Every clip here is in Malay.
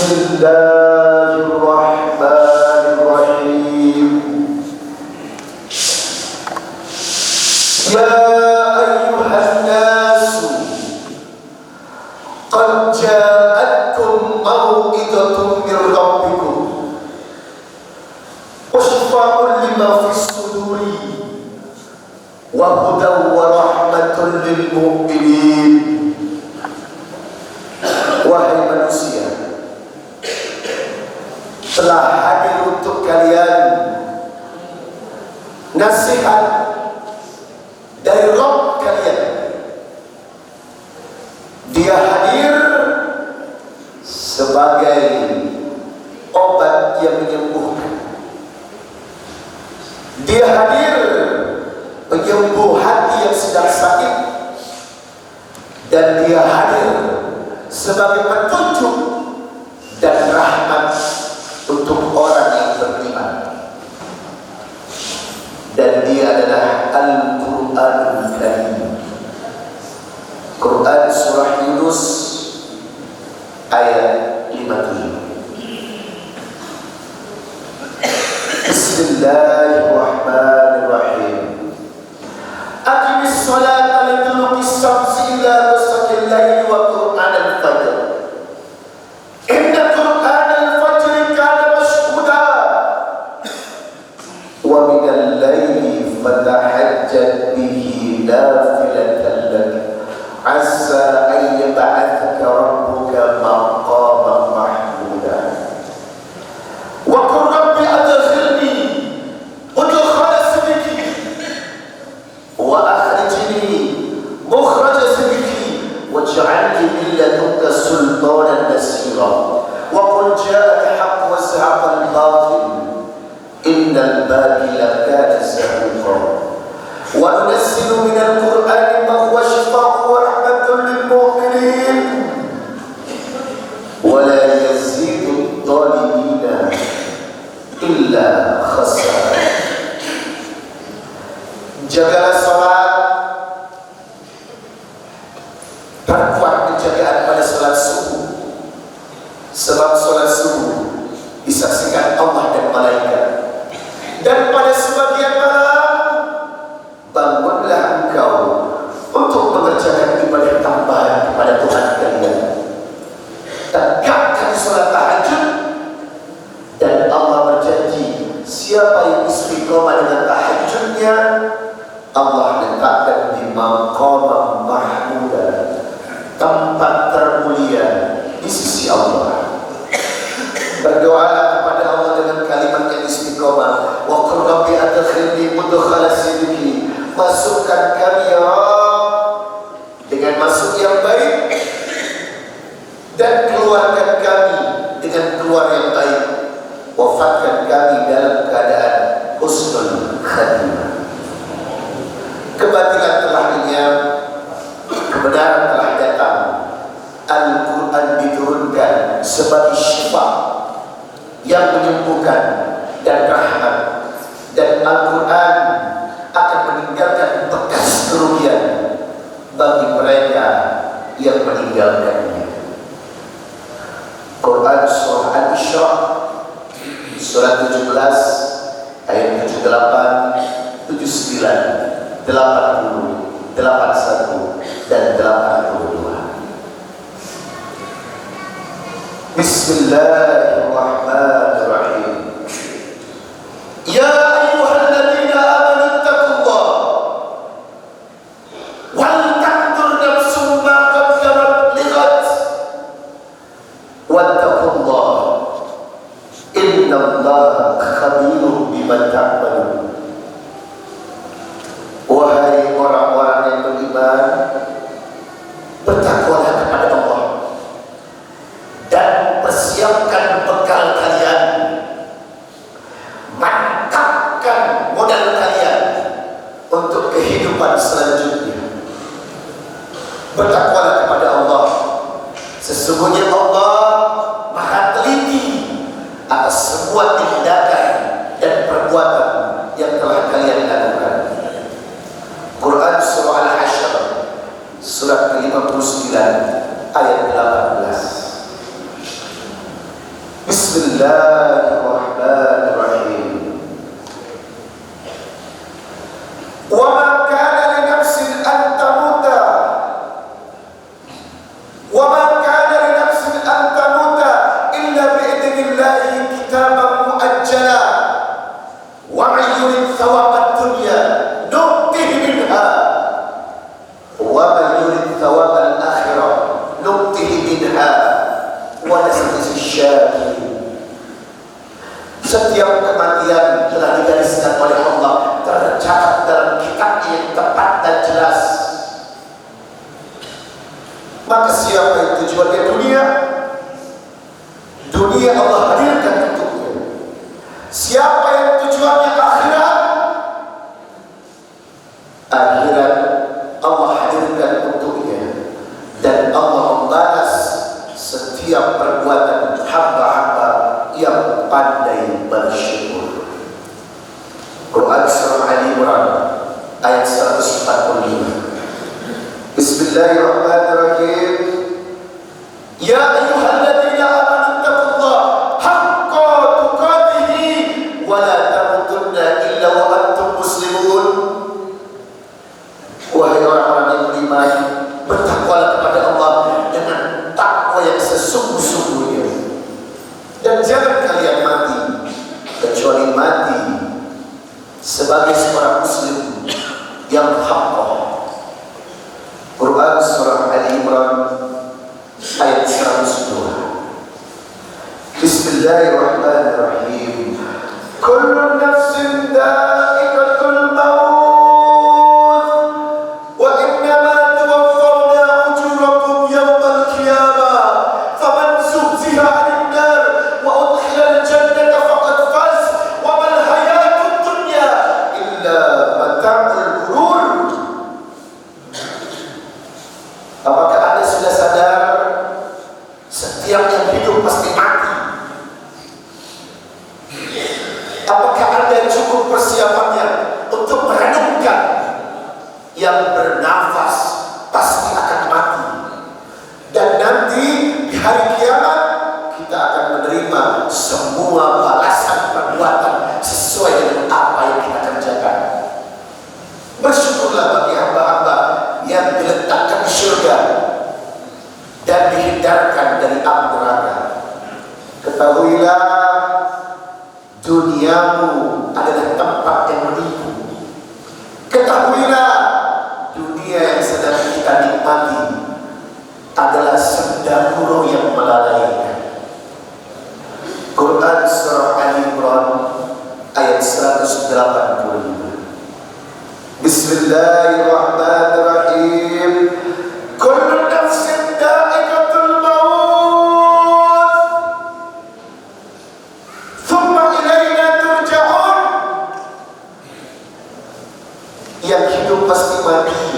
Bismillahirrahmanirrahim. Ya ayyuhan nasu qad ja'atkum mau'izatun min rabbikum wa shifaa'un lima fis suduri wa hudan wa rahmatun lil mu'minin. Wahai manusia, telah hadir untuk kalian nasihat dari Rabb kalian. Dia hadir sebagai obat yang menyembuhkan. Dia hadir penyembuh hati yang sedang sakit, dan dia hadir sebagai petunjuk dan rahmat untuk orang yang beriman. Dan dia adalah Al-Quranul Karim. Quran surah Yunus ayat 57. Bismillahirrahmanirrahim. Aqimis salata liduluki syamsi ila ghasaqil laili wa Qur'an al-fajr. Inna Qur'an al-fajr kana mashhuda wa min al-laili fatahajjad bihi nafilatan lak asa an yab'athaka rabbuka maqaman mahmuda. Wa qur rabbi adkhilni mudkhala sidqi wa akhrijni mukhraja sidqi waj'alni min ladunka sultanan nasira. Wa qul jaa'a al-haqq wa zahaqa al-batil innal batila kana zahuqa. Wa nunazzilu min al-Qur'ani ma huwa shifaa'un wa rahmatun lil mu'minin wa la yazidu adh-dhalimina illa khasara. Jagalah salat, perkuat penjagaan pada salat subuh, sebab salat subuh disaksikan Allah dan malaikat. Dan pada sebagian malam bangunlah engkau untuk mengerjakan ibadah tambahan kepada Tuhan kalian. Tegakkan salat tahajud, dan Allah berjanji siapa yang istiqomah dengan tahajudnya, Allah letakkan di maqam mahmuda, tempat termulia di sisi Allah. Berdoalah kepada Allah dengan kalimat yang istiqomah. Wa qur rabbi adkhilni mudkhala sidqi. Masukkan kami ya Rabb dengan masuk yang baik, dan keluarkan kami dengan keluar yang baik. Wafatkan kami dalam keadaan husnul khatimah. Kebatilan telah lenyap, kebenaran telah datang. Al-Quran diturunkan sebagai syifa yang menyembuhkan dan rahmat, dan Al-Quran akan meninggalkan bekas kerugian bagi mereka yang meninggalkannya. Quran surah Al-Isra surah 17 ayat 78, 79, 80, 81 dan 82. Bismillahirrahmanirrahim. Ya ayyuhalladzina amanu taqullah wal tanzur nafsum ma qaddamat lighad wattaqullah innallaha khabirun bima ta'malun. Wahai orang-orang yang beriman, bertakwalah kepada Allah dan persiapkan bekal kalian, mantapkan modal kalian untuk kehidupan selanjutnya. Bertakwalah kepada Allah, sesungguhnya Allah maha teliti atas semua tindakan dan perbuatan yang telah kalian lakukan. Quran surah Al-Hasyr surat ke-59 ayat 18. Bismillahirrahmanirrahim. Wa ma kana li nafsin an tamuta wa ma kana li nafsin an tamuta illa bi idnillahi kitaban muajjala wa man yurid thawab ad-dunya nu'tihi minha wa man yurid thawab al-akhirah nu'tihi minha wa nasjisi syakirin. Setiap kematian telah digariskan oleh Allah, tercatat dalam kitab yang tepat dan jelas. Maka siapa yang tujuannya dunia, dunia Allah hadirkan untuknya. Siapa yang tujuannya akhirat, akhirat Allah hadirkan untuknya. Dan Allah membalas setiap perbuatan hamba-hamba yang pandai bersyukur. Quran Surah Ali Imran ayat 145. Bismillahirrahmanirrahim. Ya ayyuhalladzina amanu taqullaha haqqa tuqatih wa la tamutunna illa wa antum muslimun. Wahai orang-orang yang beriman, bertakwalah kepada Allah dengan takwa yang sesungguh-sungguhnya. Dan jangan kalian mati kecuali mati sebagai seorang muslim yang haqqah. Quran Surah Ali Imran ayat 102. Bismillahirrahmanirrahim. Kullu nafsin dha'iqatul maut wa innama tuwaffawna ujurakum yawmal qiyamah faman zuhziha 'anil nar wa udkhila al-jannata faqad faz wa mal hayatud dunya illa mata'ul ghurur. Apakah Anda sudah sadar setiap yang hidup pasti mati? Apakah Anda cukup persiapannya untuk merenungkan yang bernafas pasti akan mati? Dan nanti di hari kiamat kita akan menerima semua balasan perbuatan sesuai dengan apa yang kita kerjakan. Bersyukurlah bagi hamba-hamba yang diletakkan di surga dan dihindarkan dari api neraka. Ketahuilah, duniamu adalah tempat yang menipu. Ketahuilah, dunia yang sedang kita nikmati adalah sendaguro yang melalaikan. Quran Surah Ali Imran ayat 185. Bismillahirrahmanirrahim. Kullu nafsin dha'iqatul maut thumma ilaina turja'un. Yang hidup pasti mati,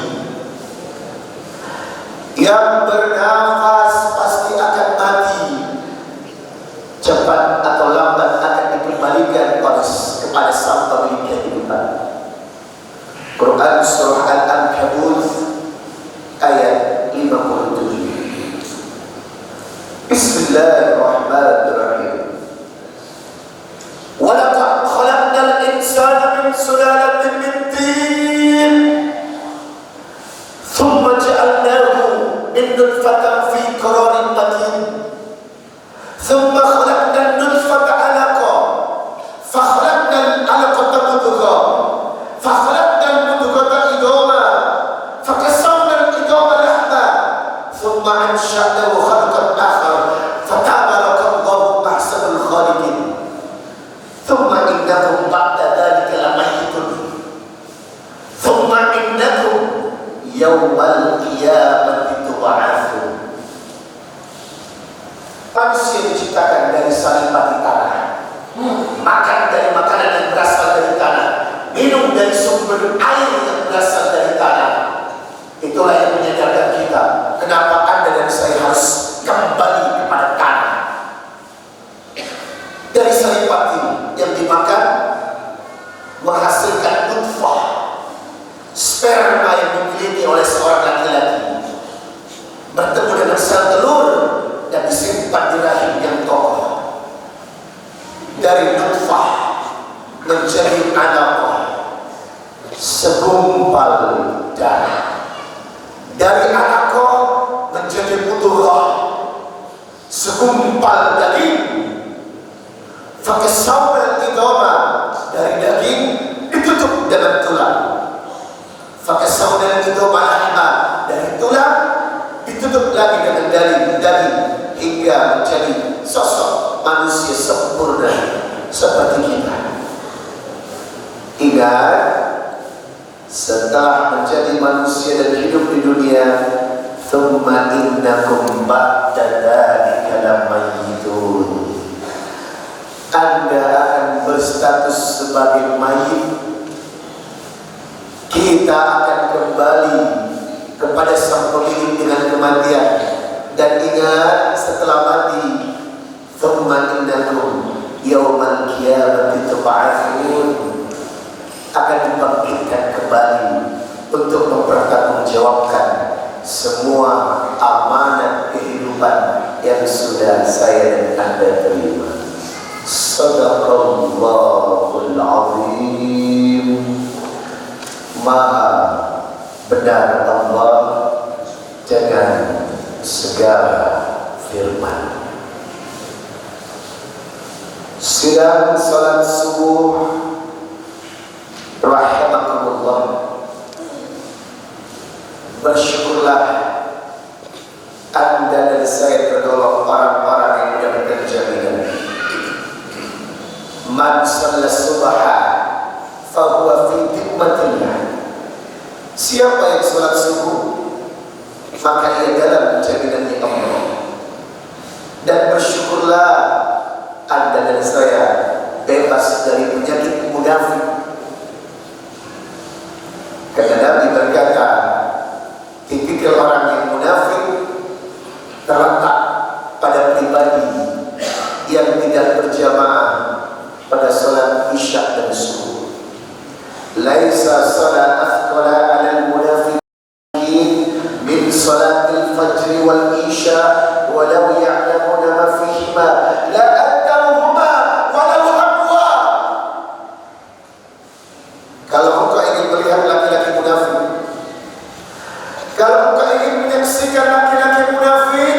yang bernafas pasti akan mati. Cepat atau lambat akan dikembalikan kepada sang pemilik kehidupan. Quran Surah Al-Ankabut ayat 57. Bismillahirrahmanirrahim. Wa laqad khalaqnal insana min sulalatin min tin thumma ja'alnahu min nutfatin fi qararin makin thumma khalaqnan nutfata 'alaqah fa khalaqnal 'alaqata mudghah fa khalaqnal mudghata idama fa kasawna al-idama lahma thumma ansha'nahu khalqan akhar fa tabarakallahu ahsanul khaliqin thumma innakum ba'da dhalika lamayitun thumma innakum yawmal qiyamati tub'atsun. Manusia diciptakan dari salipati tanah, makan dari makanan yang berasal dari tanah, minum dari sumber air yang berasal dari tanah. Itulah yang menyadarkan kita kenapa Anda dan saya harus menjadi mudghah, segumpal daging. Fakasawna al-idama, dari daging ditutup dengan tulang. Fakasawna al-idama lahma, dari tulang ditutup lagi dengan daging hingga menjadi sosok manusia sempurna seperti kita. Ingat, setelah menjadi manusia dan hidup di dunia, thumma innakum ba'da dzalika lamayyitun, Anda akan berstatus sebagai mayit. Kita akan kembali kepada sang pemilik dengan kematian. Dan ingat, setelah mati, thumma innakum yawmal qiyamati tub'atsun, akan dibangkitkan kembali untuk mempertanggungjawabkan semua amanat kehidupan yang sudah saya dan Anda terima. Sadaqallahul azim. Maha benar Allah dengan segala firman. Sidang salat subuh rahimakumullah, bersyukurlah Anda dan saya tergolong orang-orang yang mendapatkan jaminan. Man shalla subha fahuwa fi dhimmatillah. Siapa yang salat subuh, maka ia dalam jaminan Allah. Dan bersyukurlah Anda dan saya bebas dari penyakit munafik. Karena Nabi berkata, tipikal orang yang munafik terletak pada pribadi yang tidak berjamaah pada salat isya dan subuh. Laisa salat athqala 'alal munafiqin min salatil fajr wal isya walau ya'lamuna ma fihima la atawhuma walau habwa. Kalau engkau ingin melihat laki-laki munafik, kalau engkau ingin menyaksikan laki-laki munafik,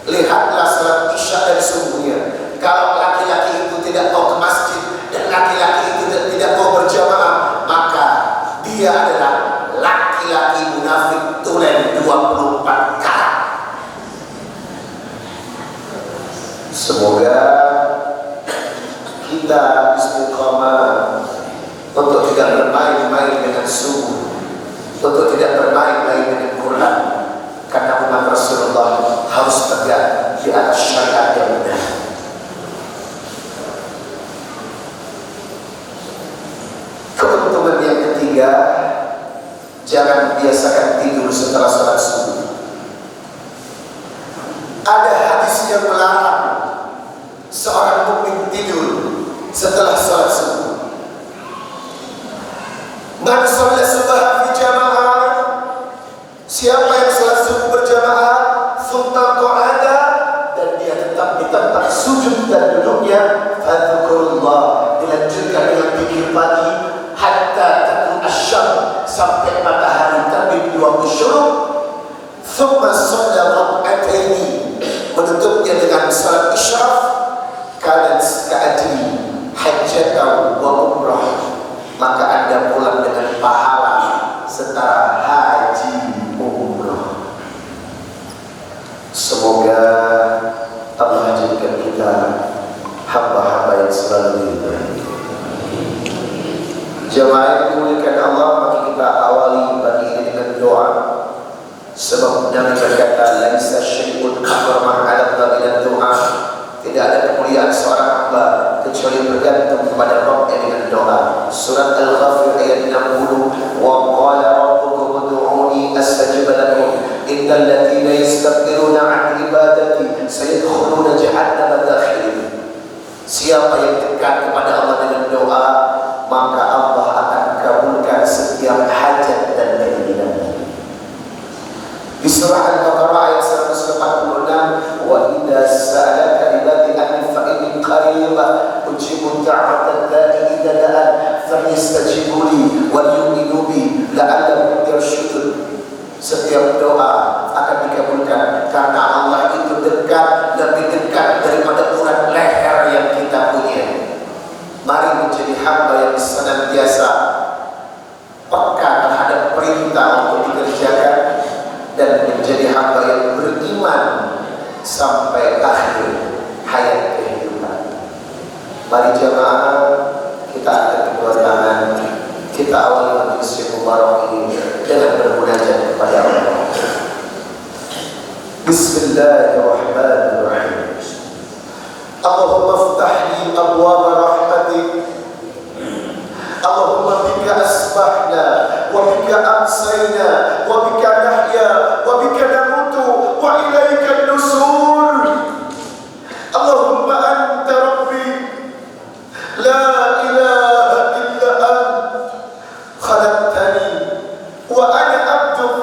lihatlah salat isya dan subuhnya. Kalau laki-laki itu tidak mau ke masjid dan laki-laki itu tidak mau berjamaah, maka dia adalah laki-laki munafik tulen 24 karat. Semoga kita istiqamah untuk tidak bermain-main dengan subuh, untuk tidak bermain-main dengan Quran, karena umat Rasulullah harus tegak di atas syariat yang benar. Keuntungan yang ketiga, jangan biasakan tidur setelah salat subuh. Ada hadis yang melarang seorang mukmin tidur setelah salat subuh. Man shalla subha fi jamaah, siapa yang salat subuh berjamaah, thumma qa'ada, dan dia tetap di tempat sujud dan duduknya, fadzukurullah, dilanjutkan dengan zikir pagi hatta taqul asy-syams, sampai matahari terbit di waktu syuruk. Thumma shalla rak'ataini, menutupnya dengan salat isyraf, kanat ka'adri hajjatan wa umrah, maka Anda pulang dengan pahala setara haji umrah. Semoga Allah jadikan kita hamba-hamba yang selalu diridhai. Jemaah yang dimuliakan Allah, mari kita awali pagi ini dengan doa. Sebab Nabi berkata, laisa syai'un akrama 'ala Allah min doa. Tidak ada kemuliaan seorang hamba kecuali bergantung kepada Rabbnya dengan doa. Surat Al-Ghafir ayat 60, wa qala rabbukum ud'uni astajib lakum innal ladzina yastakbiruna 'an ibadati sayadkhuluna jahannama dakhirin. Siapa yang dekat kepada Allah dengan doa, maka Allah akan kabulkan setiap hajat dan keinginannya. Di surah Al-Baqarah ayat 146, wa idza sa'alaka ibadi anni fa inni qarib ujibu da'watad da'i idza da'an falyastajibu li wal yu'minu bi la'allahum yarshudun. Setiap doa akan dikabulkan karena Allah itu dekat, lebih dekat daripada urat leher yang kita punya. Mari menjadi hamba yang senantiasa peka terhadap perintah untuk dikerjakan dan menjadi hamba yang beriman sampai akhir hayat kehidupan. Mari jemaah, kita angkat kedua tangan, kita awali majelis yang mubarak ini dengan bermunajat kepada Allah. Bismillahirrahmanirrahim. Allahumma ftah li abwaaba rahmatik. Allahumma bika asbahna wa bika amsayna wa bika nahya wa bika namutu wa ilaika an-nusur. Allahumma anta rabbi la ilaha illa anta khalaqtani wa ana abduk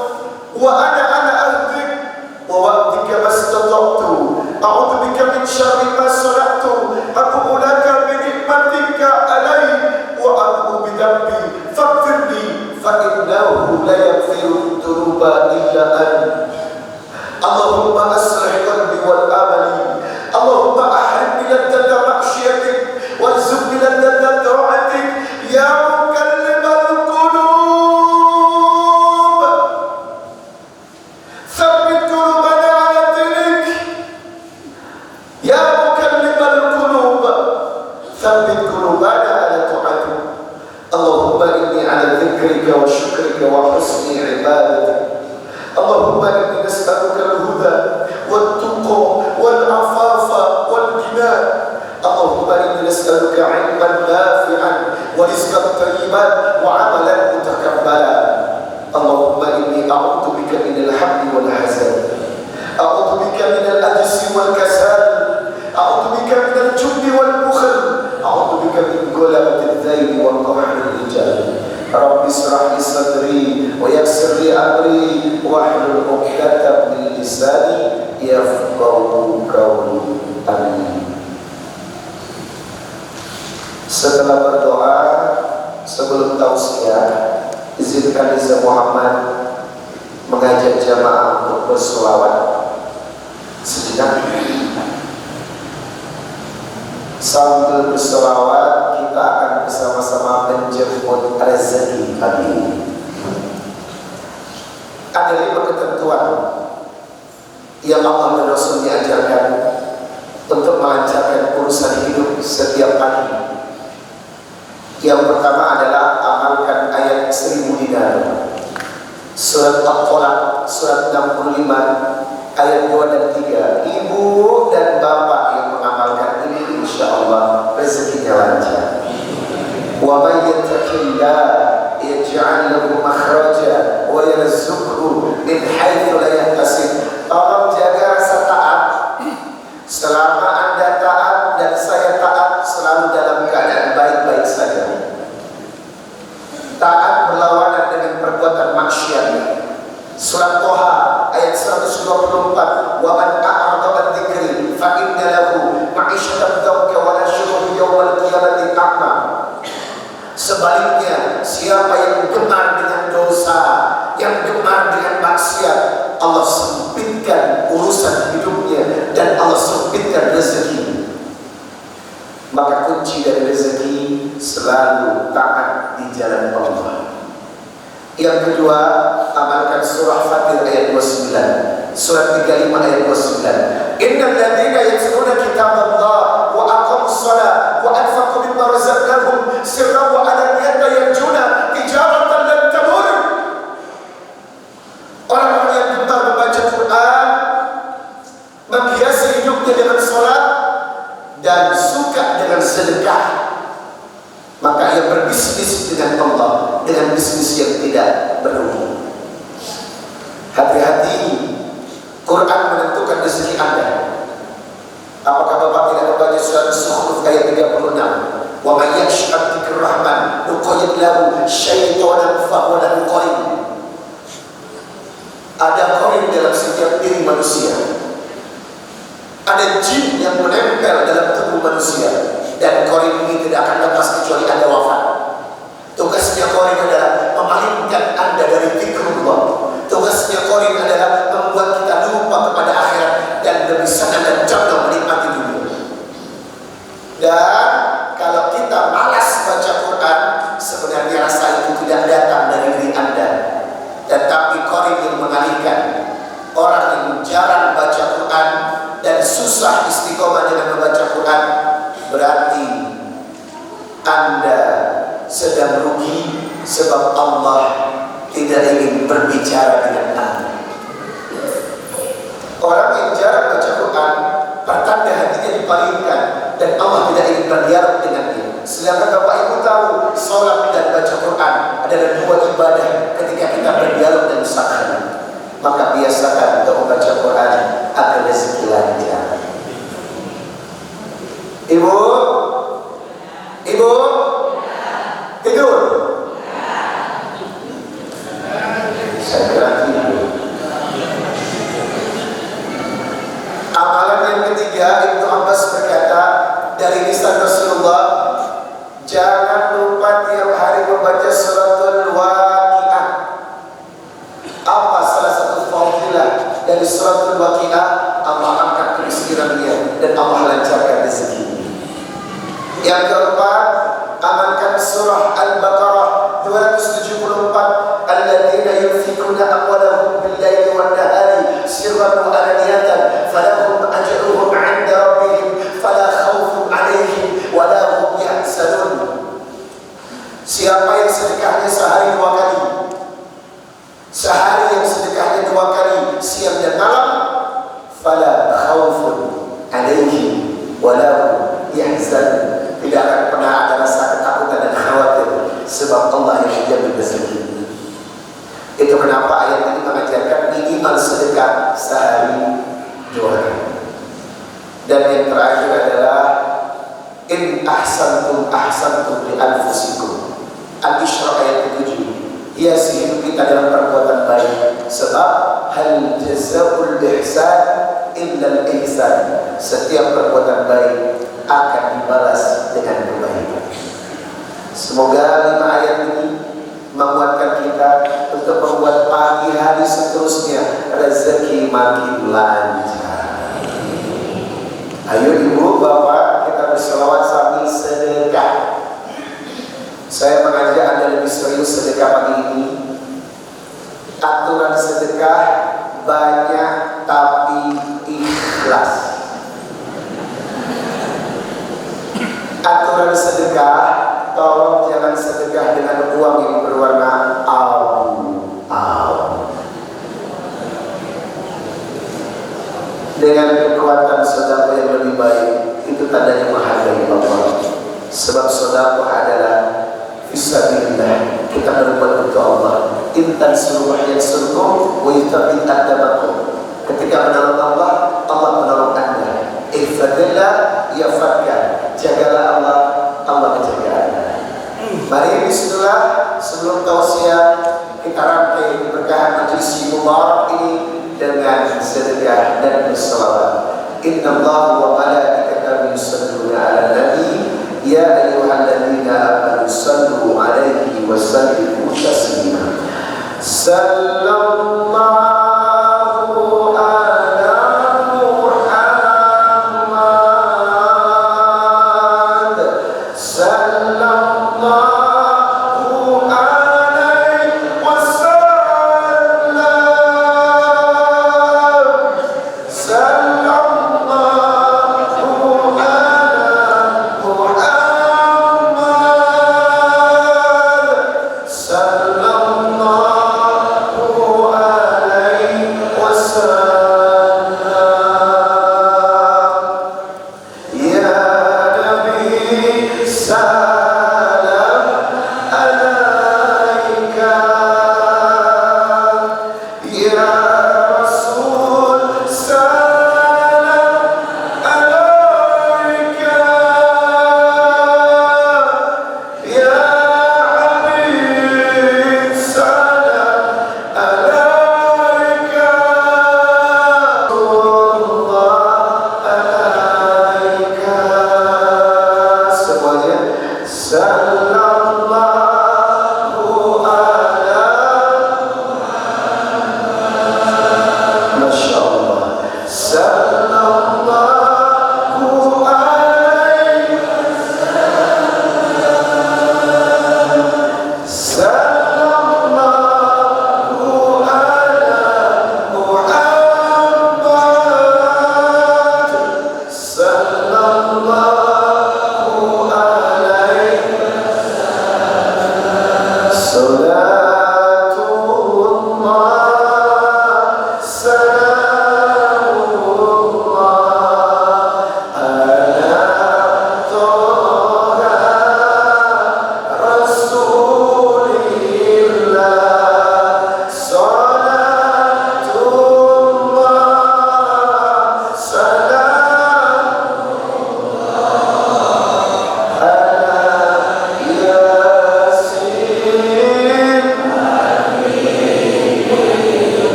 wa ana ahdik wa wa'dika mastata'tu a'udzu bika min syarri ma sana'tu aqulu laka bi ni'matika alayya wa aqulu bi dhanbi faghfirli fa innahu la yaghfiru dhunuba illa anta. Allahumma aslih qalbi wal amali. Allahumma ahrimni ladzata ma'syiyatik warzuqni ladzata ta'atik ya mukallibal qulub tsabbit qulubana ala dinik ya mukallibal qulub tsabbit qulubana ala ta'atik. Allahumma inni ala dzikrika wa syukrika wa husni ibadatik. Allahumma inni nas'aluka al-huda wat-tuqa wal-afafa wal-ghina. Allahumma inni nas'aluka 'ilman nafi'an wa rizqan thayyiban wa 'amalan mutaqabbalan. Allahumma inni a'udzu bika minal hammi wal hazan. A'udzu bika minal ajzi wal kasal. A'udzu bika minal jubni wal bukhl. A'udzu bika min ghalabatil dhaini wal qahri rijal. Rabbi israh li sadri wa yassir li amri wahlul 'uqdatam min lisani yafqahu qawli. Amin. Setelah berdoa, sebelum tausiah, izinkan Iza Muhammad mengajak jamaah untuk bersolawat sejenak. Sambil bersolawat, kita akan bersama-sama menjemput rezeki pagi ini. Ada 5 ketentuan yang Allah dan Rasulnya ajarkan untuk melancarkan urusan hidup setiap pagi. Yang pertama adalah amalkan ayat 1000 dinar. Surat Al-Falaq, surat 65, ayat 2 dan 3. Ibu dan bapak yang mengamalkan ini, insyaallah rezekinya lancar. Wa may yattaqillaha yaj'al lahu makhraja wa yarzuqhu min haitsu la yahtasib. Tolong jaga rasa taat. Selama Anda taat dan saya taat, selalu dalam keadaan baik-baik saja. Taat berlawanan dengan perbuatan maksiat. Surat Toha ayat 124, wa man a'rada an dzikri fa inna lahu ma'isyatan dhanka wa nahsyuruhu yawmal qiyamati a'ma. Sebaliknya, siapa yang gemar dengan dosa, yang gemar dengan maksiat, Allah sempitkan urusan hidupnya dan Allah sempitkan rezeki. Maka kunci dari rezeki selalu taat di jalan Allah. Yang kedua, amalkan surah Fatir ayat 29, surat 35 ayat 29. Innal ladzina yatluna kitaballah wa aqamus shalah wa anfaqu mimma razaqnahum sirran wa alaniyatan yarjuna tijaratan lan tabur. Orang-orang yang gemar membaca Quran, menghiasi hidupnya dengan salat dan suka dengan sedekah, maka ia berbisnis dengan Allah, dengan bisnis yang tidak merugi. Hati-hati, Quran menentukan rezeki Anda. Apakah Bapak tidak membaca surat Zukhruf ayat 36? Wa may yakhsha dzikra rahman nuqayyid lahu syaitanan fa huwa lahu qarin. Ada qarin dalam setiap diri manusia. Ada jin yang menempel dalam tubuh manusia, dan qarin ini tidak akan lepas kecuali Anda wafat. Tugasnya qarin adalah memalingkan Anda dari zikrullah. Tugasnya qarin adalah membuat kita lupa kepada akhirat. jarang baca Quran dan susah istiqomah dengan membaca Quran, berarti Anda sedang rugi, sebab Allah tidak ingin berbicara dengan Anda. Orang yang jarang baca Quran, pertanda hatinya dipalingkan dan Allah tidak ingin berdialog dengan dia. Sedangkan Bapak Ibu tahu, sholat dan baca Quran adalah dua ibadah ketika kita berdialog dan saksi. Maka biasakan untuk membaca Quran agar rezeki lancar. Ibu, tidur. Saya kira tidur. Amalan yang ketiga, Ibnu Abbas berkata dari lisan Rasulullah, jangan lupa tiap hari membaca suratul Waqiah. Apa salah satu fadilah dari suratul Waqiah? Allah angkat kemiskinan dia dan Allah lancarkan rezeki. Yang keempat, amalkan surah Al-Baqarah 274, alladzina yunfikuna amwalahum bil-laili wan-nahari sirran wa alaniyatan falahum ajruhum 'inda rabbihim fala khaufun 'alaihim wa la hum yahzanun. Siapa yang sedekahnya sehari dua kali, sehari yang sedekahnya dua kali, siang dan malam, fala khaufun 'alaihim wa la hum yahzanun. Tidak akan pernah ada rasa ketakutan dan khawatir, sebab Allah yang menjamin rezeki. Itu kenapa ayat ini mengajarkan minimal sedekah sehari dua kali. Dan yang terakhir adalah in ahsantum li anfusikum. Al-Isra ayat 7. Hiasi hidup kita dalam perbuatan baik, sebab hal jazaa'ul ihsan illa al-ihsan. Setiap perbuatan baik akan dibalas dengan kebaikan. Semoga 5 ayat ini menguatkan kita untuk membuat pagi hari seterusnya rezeki makin lancar. Ayo ibu bapak, kita berselawat sambil sedekah. Saya mengajak Anda lebih serius sedekah pagi ini. Aturan sedekah banyak tapi ikhlas. Aturan sedekah, tolong jangan sedekah dengan uang yang berwarna abu-abu. Dengan kekuatan sedekah yang lebih baik, itu tandanya menghargai Allah. Sebab sedekah adalah fisabilillah, kita berbuat untuk Allah. Intan suruh yang suruh, wa yutabit adabakum. Ketika menolong Allah, Allah menolong Anda. Ihfadillah yafadkan. Jagalah Allah, Allah menjaga Anda. Mari bismillah, sebelum tausiah kita rangkai keberkahan majelis mubarak ini dengan sedekah dan berselawat. Innallaha wa malaikatahu yusholluna 'alan nabi ya ayyuhalladzina amanu shallu 'alaihi wa sallimu taslima. Sallallahu sallallahu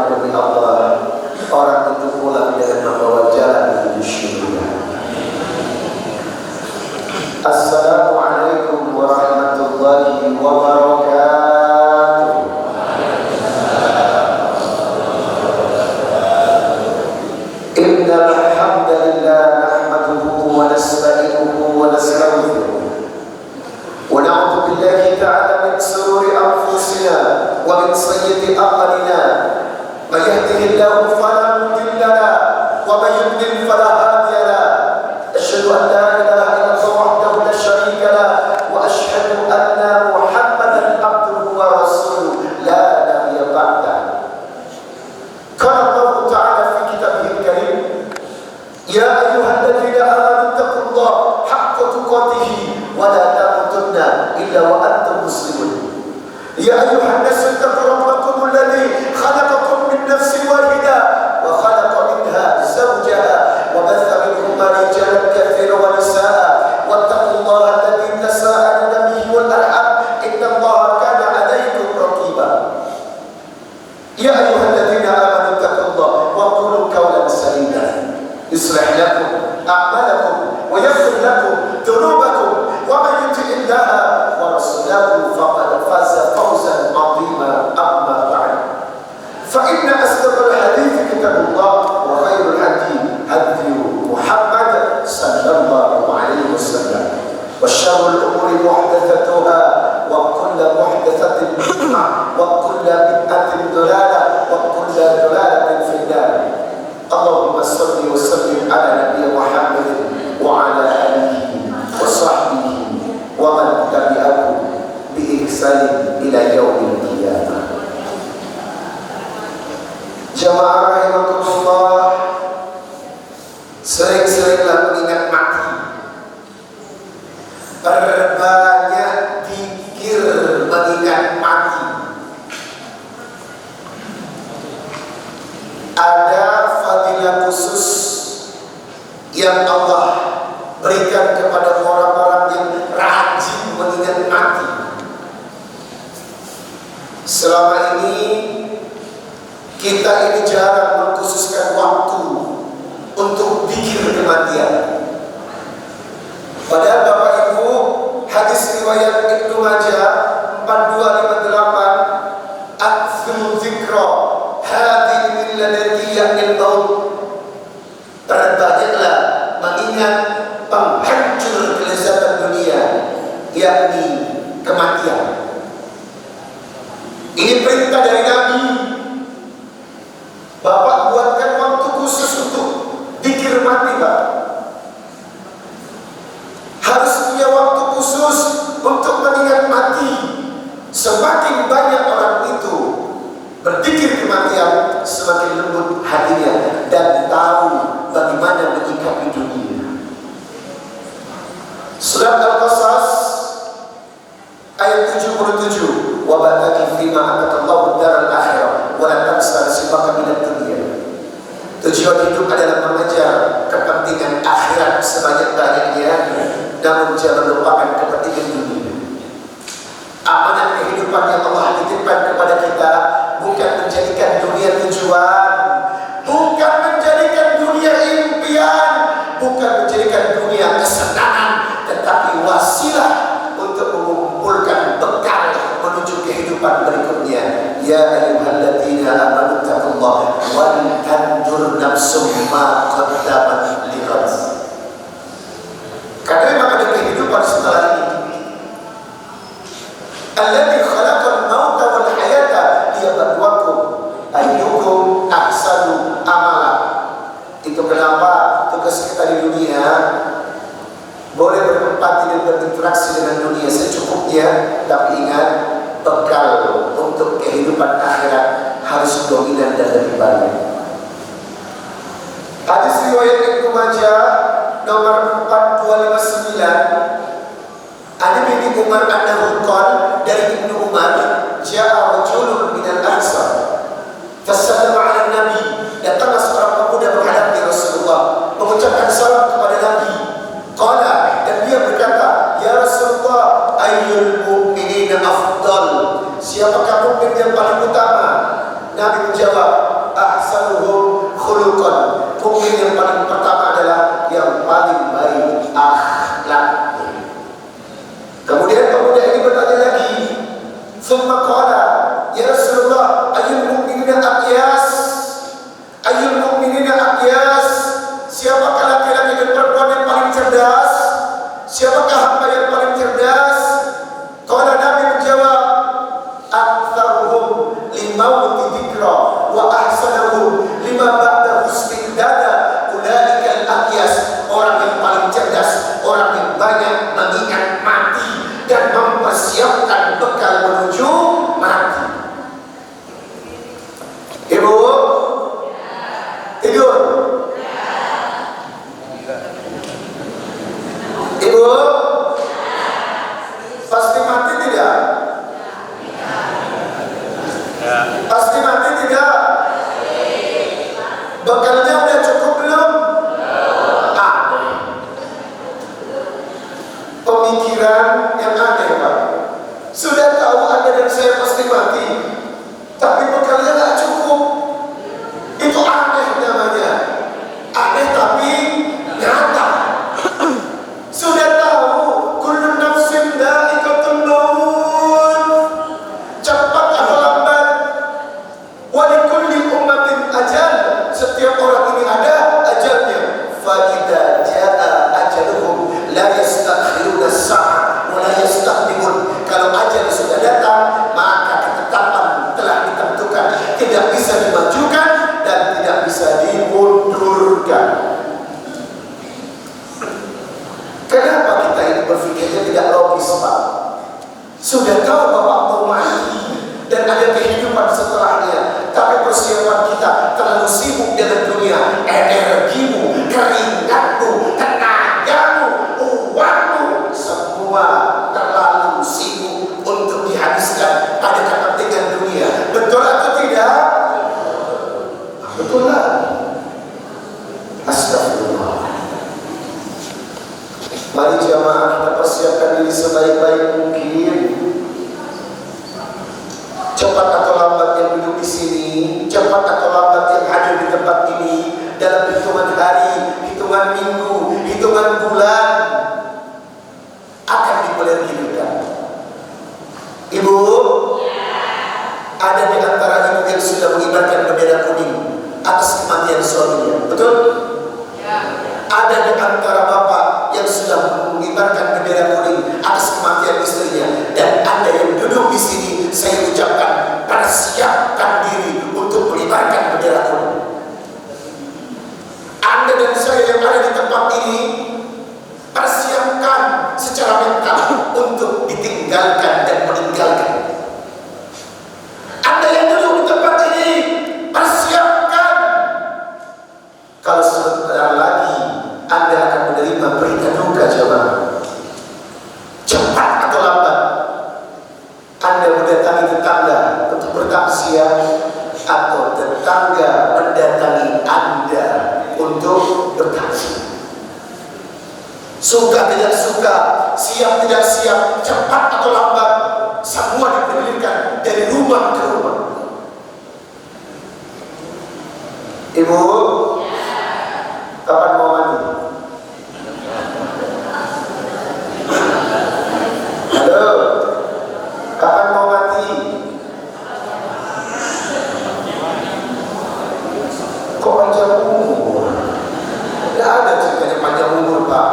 Wallahi demi Allah, orang itu pulang dengan membawa jalan menuju syurga. Assalamualaikum warahmatullahi wabarakatuh. Innal hamdalillah nahmaduhu wa nasta'inuhu wa nastaghfiruh. ونعوذ بالله تعالى من شرور أنفسنا ومن سيئات أعمالنا من يهده الله فلا مضل له ومن يضلل فلا هادي له أشهد أن لا إله إلا الله وحده لا شريك له وأشهد أن محمدا عبده ورسوله لا نبي بعده. قال الله تعالى في كتابه الكريم يا أيها الذين آمنوا اتقوا الله حق تقاته ولا تموتن إلا وأنتم مسلمون. يا أيها الناس اتقوا ربكم الذي خلقكم من نفس واحدة وخلق منها زوجها وبث منهما رجالا كثيرا ونساء واتقوا الله الذي تساءلون به والأرحام إن الله كان عليكم رقيبا. يا أيها الذين آمنوا اتقوا الله وقولوا قولا سديدا يصلح لكم أعمالكم ويغفر لكم ذنوبكم ومن يطع الله ورسوله فقد فاز فوزا عظيما. أما بعد فإن أصدق الحديث كتاب الله وخير الهدي هدي محمد صلى الله عليه وسلم وشر الأمور محدثاتها وكل محدثة بدعة وكل بدعة ضلالة وكل ضلالة في النار. اللهم صل وسلم على نبينا محمد وعلى آله وصحبه ومن تبعه بإحسان إلى يوم القيامة. Jamaah rahimakumullah, sering-seringlah mengingat mati. Perbanyak zikir mengingat mati. Ada fadilah khusus yang Allah berikan kepada orang-orang yang rajin mengingat mati. Selama ini kita ini jarang mengkhususkan waktu untuk zikir kematian. Padahal Bapak Ibu, hadis riwayat Ibnu Majah 4258, aktsiru dzikra hadhihi min ladati ya'nil maut. Perbanyaklah mengingat penghancur kelezatan dunia, yakni kematian. Ini perintah dari Nabi. Bapak buatkan waktu khusus untuk zikir mati, Pak. Harus punya waktu khusus untuk mengingat mati. Semakin banyak orang itu berzikir kematian, semakin lembut hatinya dan tahu bagaimana menyikapi dunia. Surat Al-Qasas ayat 77, wa bataki fima atakallahu daral akhirah wa la tansa nasibaka minad dunya. Tujuan hidup adalah mengejar kepentingan akhirat sebanyak-banyaknya, namun jangan lupakan kepentingan dunia. Amanat kehidupan yang Allah titipkan kepada kita bukan menjadikan dunia tujuan, bukan menjadikan dunia impian, bukan menjadikan dunia kesenangan, tetapi wasilah untuk mengumpulkan bekal menuju kehidupan berikutnya. Ya ayyuhalladzina amanu taqullaha wal tanzur nafsum ma qaddamat lighad. Karena memang ada kehidupan setelah ini. Alladzi khalaqal mauta wal hayata liyabluwakum ayyukum ahsanu amala. Itu kenapa tugas kita di dunia boleh berempati dan berinteraksi dengan dunia secukupnya, tapi ingat bekal untuk kehidupan akhirat harus dominan dan lebih banyak. Hadis riwayat Ibnu Majah nomor 4259, An Ibnu Umar annahu qala, dari Ibnu Umar, ja'a rajulun minal ansar fasallama 'ala Nabi, datanglah seorang pemuda menghadapi Rasulullah mengucapkan salam kepada Nabi. Qala, dan dia berkata, ya Rasulullah, ayyul mu'minina afdal, siapakah mukmin yang paling utama? Nabi menjawab, setiap orang ini ada ajalnya. Fa'idha ja'a ajaluhum la yastakhiruna sa'a wa la yastaqdimun. Kalau ajal sudah datang, maka ketetapan telah ditentukan, tidak bisa dimajukan dan tidak bisa dimundurkan. Kenapa kita ini berpikirnya tidak logis, Pak? Sudah tahu Bapak mau mati dan ada kehidupan setelahnya, tapi persiapan kita terlalu sibuk dengan dunia. Energimu, keringatmu, tenagamu, uangmu, semua terlalu sibuk untuk dihabiskan pada kepentingan dunia. Betul atau tidak? Betul lah. Astagfirullah. Mari jamaah kita persiapkan diri sebaik-baik mungkin. Cepat atau lambat yang duduk di sini, cepat atau lambat yang hadir di tempat ini, dalam hitungan hari, hitungan minggu, hitungan bulan akan diperhitungkan. Ibu, ada di antara ibu yang sudah mengibarkan bendera kuning atas kematian suaminya, betul? Ada di antara bapak yang sudah mengibarkan bendera kuning atas kematian istrinya, dan Anda yang duduk di sini, saya ucapkan persiapkan diri untuk mengibarkan bendera kuning. Anda dan saya yang ada di tempat ini, persiapkan secara mental untuk ditinggalkan dan meninggalkan. Anda yang duduk di tempat ini, persiapkan kalau sebentar lagi Anda akan menerima berita duka jemaah. Cepat atau lambat Anda mendatangi tetangga untuk bertaksiah, atau tetangga mendatangi Anda untuk bertaksiah. Suka tidak suka, siap tidak siap, cepat atau lambat, semua diperlukan dari rumah ke rumah. Ibu, kapan mau mati? Halo, kapan mau mati? Kok panjang umur? Tidak ada ceritanya panjang umur, Pak.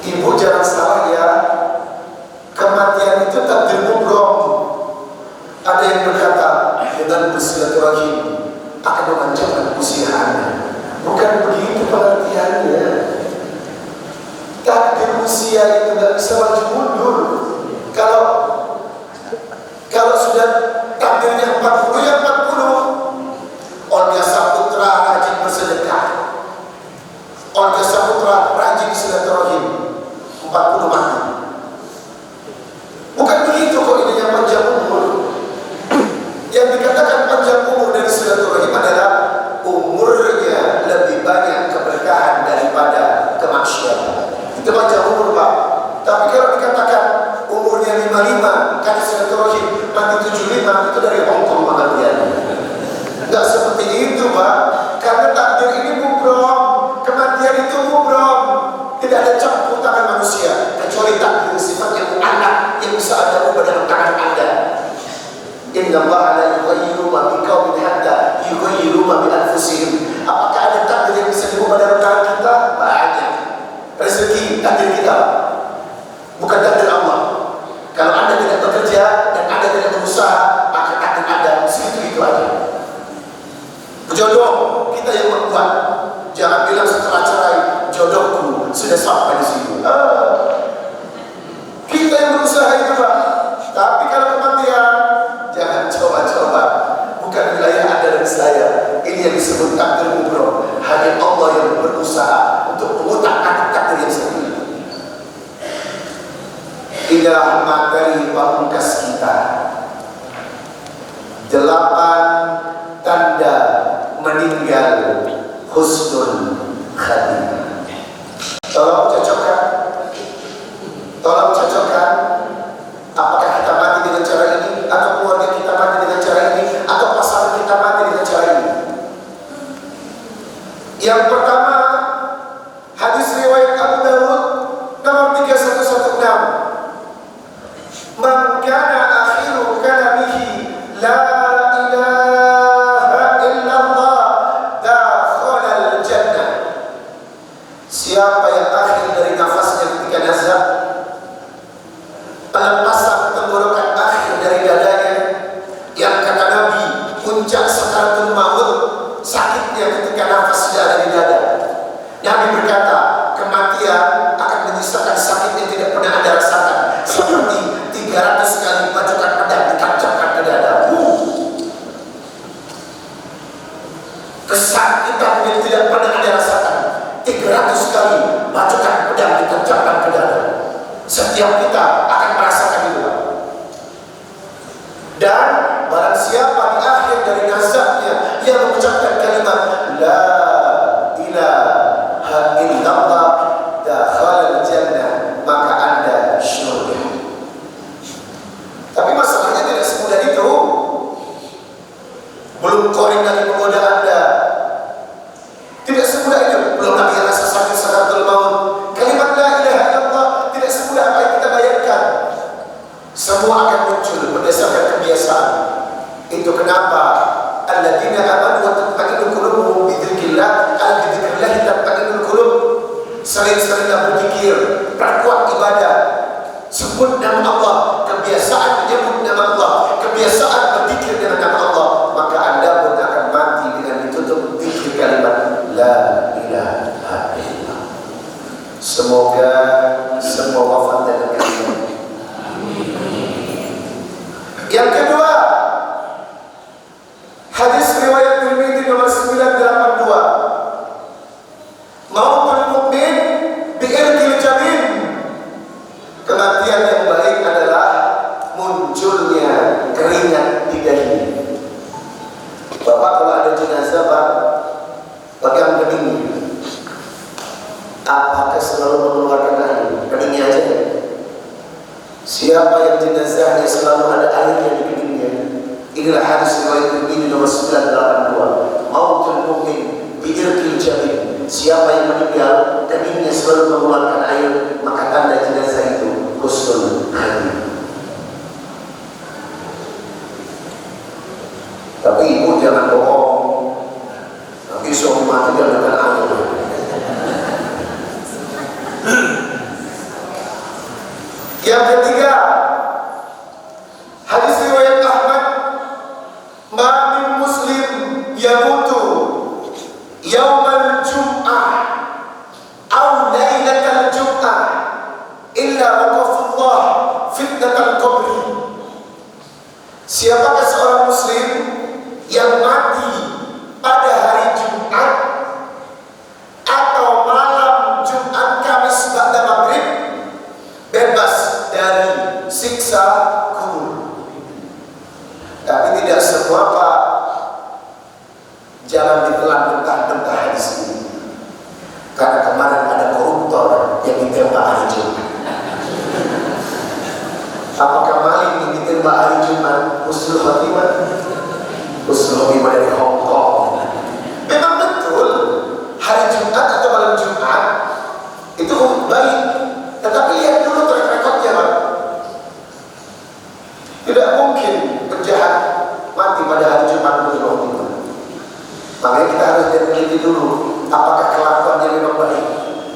Ibu jangan salah ya, kematian itu takdir mubrom. Ada yang berkata, dengan bersilaturahim akan memanjangkan usia Anda. Bukan begitu pengertiannya. Takdir usia itu tidak bisa maju mundur. Kalau sudah takdirnya 40 ya 40. Olga Saputra rajin bersedekah, Olga Saputra rajin silaturahim, 40 mati. Bukan begitu kok ininya panjang umur. Yang dikatakan panjang umur dari silaturahim adalah umurnya lebih banyak keberkahan daripada kemaksiatan. Itu panjang umur, Pak. Tapi kalau dikatakan umurnya 55 karena silaturahim mati 75, itu dari Hongkong pengertiannya. Enggak seperti itu, Pak. Karena takdir ini mubrom, kematian itu mubrom. Tidak ada campur tangan manusia kecuali takdir sifatnya mu'allaq yang bisa Anda ubah dalam tangan Anda. Inna Allah la yughayyiru ma biqaumin hatta yughayyiru ma bi anfusihim. Apakah ada takdir yang bisa diubah dalam tangan kita? Banyak. Rezeki takdir kita, bukan takdir Allah. Kalau Anda tidak bekerja dan Anda tidak berusaha, maka takdir Anda segitu-gitu aja. Jodoh kita yang membuat. Jangan bilang setelah cerai jodohku sudah sampai di situ. Kita yang berusaha itu, Pak. Tapi kalau kematian, jangan coba-coba. Bukan wilayah Anda dan saya. Ini yang disebut takdir mubrom. Hanya Allah yang berusaha untuk mengutak-atik takdir yang sendiri. Inilah materi pamungkas kita. 8 tanda meninggal husnul khatimah. Tolong cocokkan. Apakah kita mati dengan cara ini, atau keluarga kita mati dengan cara ini, atau pasangan kita mati dengan cara ini? Yang pertama, hadis riwayat Abu Dawud nomor 3116. Man kana akhiru kalamihi la ilaha illallah puncak sakaratul maut, sakitnya ketika nafas tidak ada di dada. Nabi berkata, kematian akan menyisakan sakit yang tidak pernah Anda rasakan, seperti 300 kali bacokan pedang ditancapkan ke dada. Kesakitan yang tidak pernah Anda rasakan, 300 kali bacokan pedang ditancapkan ke dada. Setiap kita akan merasakan itu. Dan barang siapa di akhir dari nazaknya yang mengucapkan kalimat La ilaha illallah dakhalal jannah, maka Anda syurga. Tapi masalahnya tidak semudah itu. Belum korin lagi menggoda Anda. Tidak semudah itu. Belum lagi rasa sakit sakaratul maut. Kalimat la ilaha illallah tidak semudah apa yang kita bayangkan. Semua akan muncul berdasarkan kebiasaan. Itu kenapa alladzina amanu wa tatma'innu qulubuhum bi dzikrillah, al dzikrillah tatma'innul qulub. Sering-seringlah berzikir, perkuat ibadah, sebut nama Allah, kebiasaan menyebut nama Allah, kebiasaan berzikir dengan nama Allah, maka Anda pun akan mati dengan ditutup zikir kalimat la ilaha illallah. Semoga semua wafat dengan kalimat. Yang kedua, hadis riwayat Tirmidzi nomor 982. Mautul mukmin bi'irqil jabin. Kematian yang baik adalah munculnya keringat di dahi. Bapak kalau ada jenazah, Pak, pegang keningnya. Apakah selalu mengeluarkan air? Keningnya aja ya? Siapa yang jenazahnya selalu ada airnya di keningnya? Inilah hadis riwayat Tirmidzi nomor 982. Mautul mukmin bi'irqil jabin. Siapa yang meninggal keningnya selalu mengeluarkan air, maka tanda jenazah itu husnul khatimah. Tapi ibu jangan bohong. Nanti suami mati dengan air. Yang ketiga, hadis riwayat Ahmad, ma min muslim yamutu yaumal jum'ah aw lailatal jum'ah illa waqafallah fitnatal qabr. Siapakah seorang muslim yang mati pada hari Jumat atau malam Jumat Kamis ba'da maghrib, bebas dari siksa kubur. Tapi tidak semua, Pak. Jangan ditelan mentah-mentah di sini. Karena kemarin ada koruptor yang ditembak hari Jumat. Apakah maling yang ditembak hari Jumat husnul khatimah? Husnul khatimah dari Hong Kong. Memang betul hari Jumat atau malam Jumat itu baik. Tetapi lihat dulu track recordnya, Pak. Tidak mungkin penjahat mati pada hari Jumat husnul khatimah. Makanya kita harus teliti dulu apakah kelakuannya memang baik.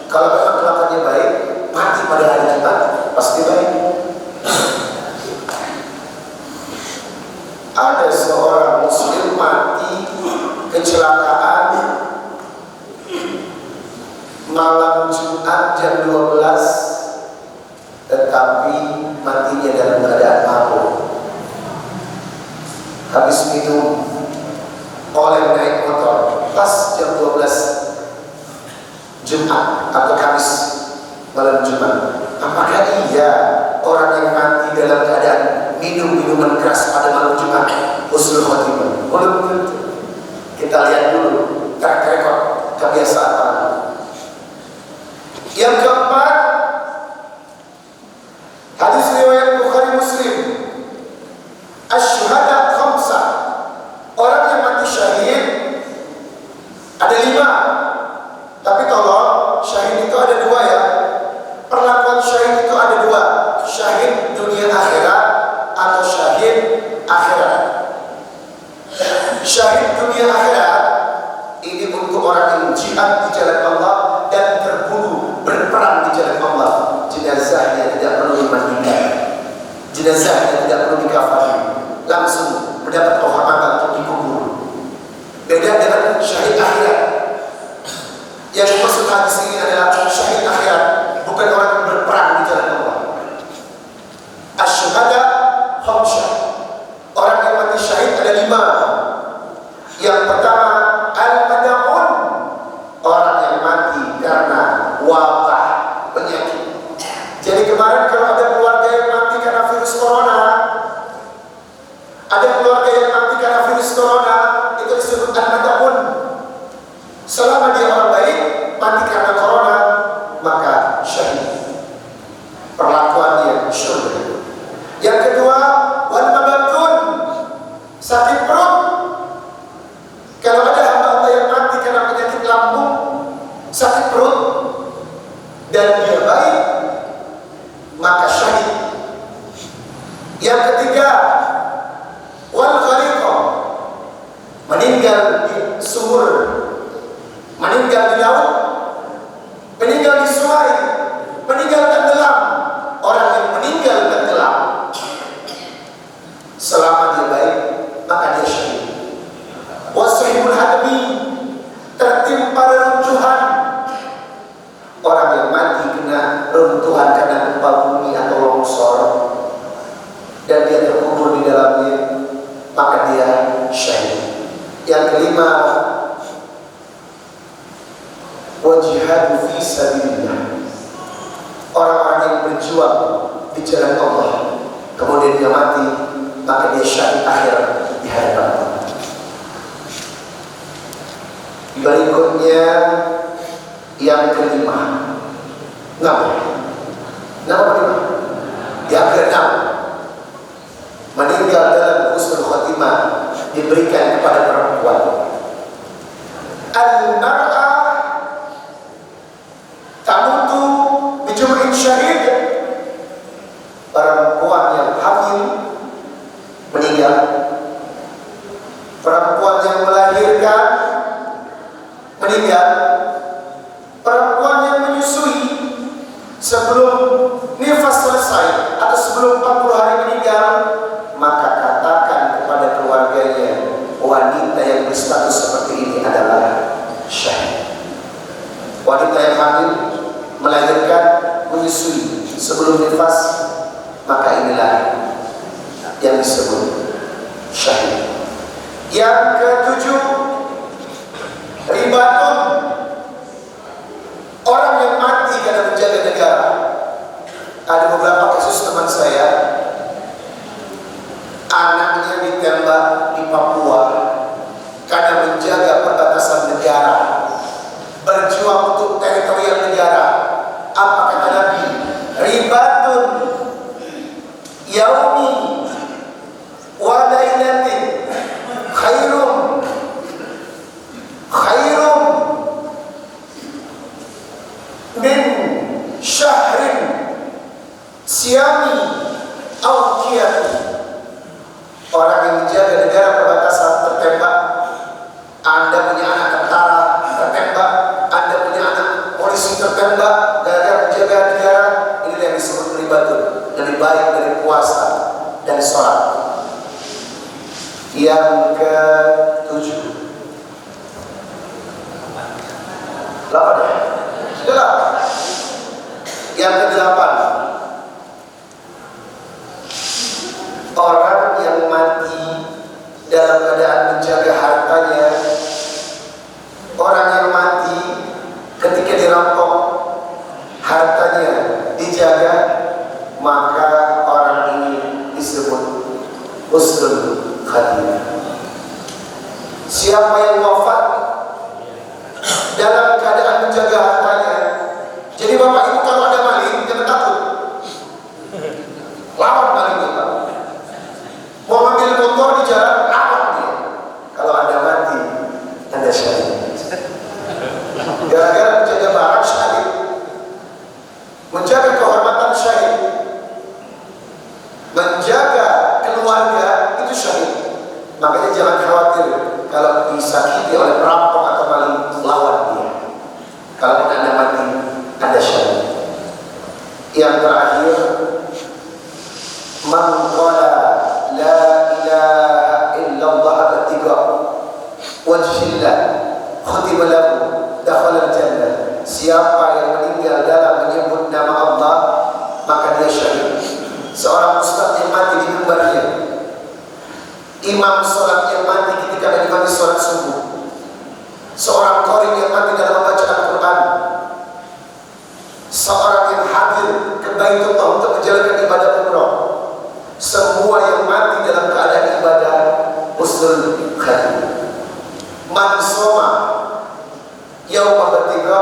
Kalau memang kelakuannya baik, mati pada hari Jumat pasti baik. Ada seorang muslim mati kecelakaan malam Jumat jam 12, tetapi matinya dalam keadaan mabuk. Habis minum, oleh naik motor pas jam 12 Jumat atau Kamis malam Jumat. Apakah iya orang yang mati dalam keadaan minum minuman keras pada malam Jumat husnul khatimah? Belum tentu. Kita lihat dulu track record kebiasaan orang. Yang keempat, hadis riwayat Bukhari Muslim, asy-syuhada khamsah. Orang yang mati syahid ada 5. Tapi tolong, syahid itu ada 2 ya. Perlakuan syahid itu ada 2. Syahid dunia akhirat atau syahid akhirat. Syahid dunia akhirat ini untuk orang yang jihad di jalan Allah dan terbunuh berperang di jalan Allah. Jenazahnya tidak perlu dimandikan, jenazahnya tidak perlu dikafani, langsung mendapat penghormatan untuk dikubur. meninggal di sumur, meninggal di laut, meninggal di sungai, meninggal tenggelam. Orang yang meninggal tenggelam, selama dia baik, maka dia syahid. Wasrihul hadmi, tertimpa reruntuhan. Orang yang mati kena runtuhan karena gempa bumi atau longsor dan dia terkubur di dalamnya, maka dia syahid. Yang kelima, wajihadu fi sabilillah, orang-orang yang berjuang di jalan Allah kemudian dia mati, maka dia syahid akhir di hadapan Allah. Berikutnya yang kelima, yang keenam, meninggal dalam husnul khotimah, diberikan kepada perempuan. Al-mar'ah tamutu bijum'in syahid, perempuan yang hamil meninggal, perempuan yang melahirkan meninggal, perempuan yang menyusui sebelum nifas selesai atau sebelum 40 hari meninggal, maka katakan kepada keluarganya, wanita yang berstatus seperti ini adalah syahid. Wanita yang hamil, melahirkan, menyusui sebelum nifas, maka inilah yang disebut syahid. Yang ketujuh, ribatun, orang yang mati karena menjaga negara. Ada beberapa kasus teman saya, anaknya ditembak di Papua karena menjaga perbatasan negara, berjuang untuk teritorial negara. Apa kata Nabi? Ribatun yaumi wa lailatin khairum min syahrin siyami au qiyami. Orang yang menjaga negara perbatasan tertembak, Anda punya anak tentara tertembak, Anda punya anak polisi tertembak gara-gara menjaga negara, ini yang disebut ribatun, lebih baik dari puasa dan sholat. Yang ke-7, 8. Yang ke-8, orang yang mati dalam keadaan menjaga hartanya. Orang yang mati ketika dirampok hartanya dijaga, maka orang ini disebut husnul khatimah. Siapa yang wafat dalam keadaan menjaga hartanya, jadi bapak ibu kalau ada maling jangan takut, lawan maling itu. Mau ambil motor di jalan, lawan dia. Kalau Anda mati, Anda syahid. Gara-gara menjaga barang syahid, menjaga kehormatan syahid, menjaga keluarga itu syahid. Makanya jangan khawatir kalau disakiti oleh perampok atau maling, lawan dia. Kalau Anda mati, Anda syahid. Yang terakhir, man qala la ilaha illallah abtiga wajhillah khutima lahu dakhala al-jannah. Siapa yang meninggal dalam menyebut nama Allah, maka dia syahid. Seorang ustaz yang mati di mimbarnya, imam salat yang mati ketika menikmati salat subuh, seorang qari yang mati dalam membaca Al-Quran, seorang yang hadir ke Baitullah untuk menjalankan ibadah umrah, semua yang mati dalam keadaan ibadah husnul khatimah. Man soma yauma bertiga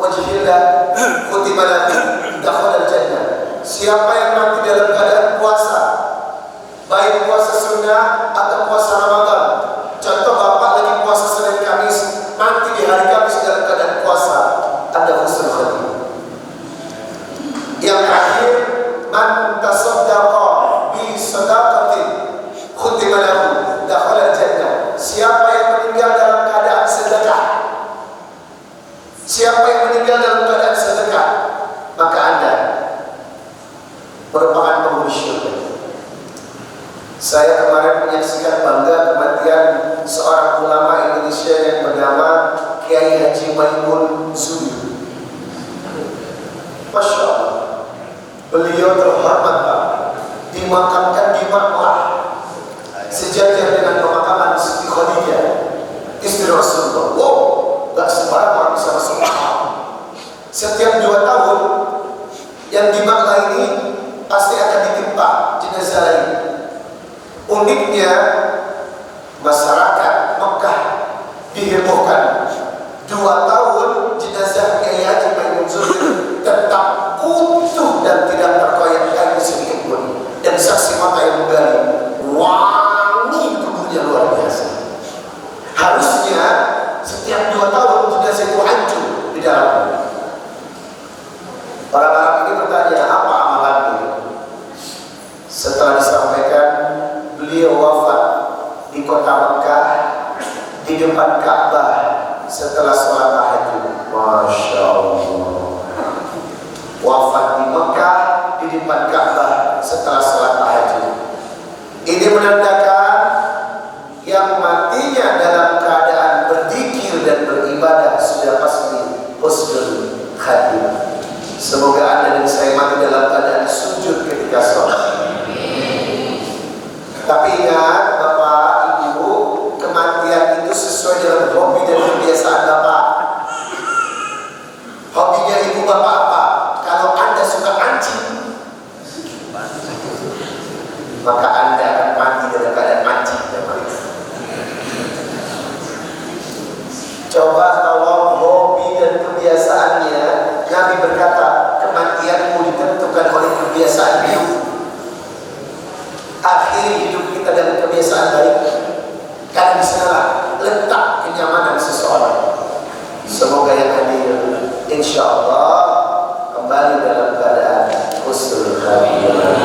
wajhillah khutima lahu dakhala al-jannah. Siapa yang mati dalam keadaan puasa, baik puasa sunnah atau puasa Ramadan. Contoh bapak lagi puasa Senin Kamis, mati di hari Kamis dalam keadaan puasa, ada husnul khatimah. Yang terakhir, man tasaddaqa bi sadaqatin khutima lahu dakhala al-jannah. Siapa yang Kiai Haji Maimun Zubi. Masya Allah, beliau terhormat Pak, dimakamkan di Makkah sejajar dengan pemakaman Siti Khadijah istri Rasulullah. Wow, gak sembarang orang bisa masuk Makkah. Setiap 2 tahun yang di Makkah ini pasti akan ditimpa jenazah lain. Uniknya masyarakat Makkah dihebohkan, 2 tahun jenazah Kiai Haji Maimun Zubi tetap utuh dan tidak terkoyak-koyak sedikit pun. Dan saksi mata yang menggali, wangi tubuhnya luar biasa. Harusnya setiap 2 tahun jenazah itu hancur di dalamnya. Orang Arab ini bertanya, apa amalannya? Setelah disampaikan, beliau wafat di kota Mekah, di depan Ka'bah setelah sholat tahajud. Masya Allah. Wafat di Mekah, di depan Ka'bah setelah sholat tahajud. Ini menandakan yang matinya dalam keadaan berzikir dan beribadah sudah pasti husnul khatimah. Semoga Anda dan saya mati dalam keadaan sujud ketika sholat. Tapi ingat Bapak, Ibu, kematian itu sesuai dengan hobi dan kebiasaan Bapak. Hobinya Ibu Bapak apa? Kalau Anda suka mancing, maka Anda akan mati dalam keadaan mancing. Coba tolong hobi dan kebiasaannya. Nabi berkata, kematianmu ditentukan oleh kebiasaan hidup. Akhiri hidup kita dengan kebiasaan baik, karena di sanalah letak kenyamanan seseorang. Semoga yang hadir insya Allah kembali dalam keadaan husnul khatimah.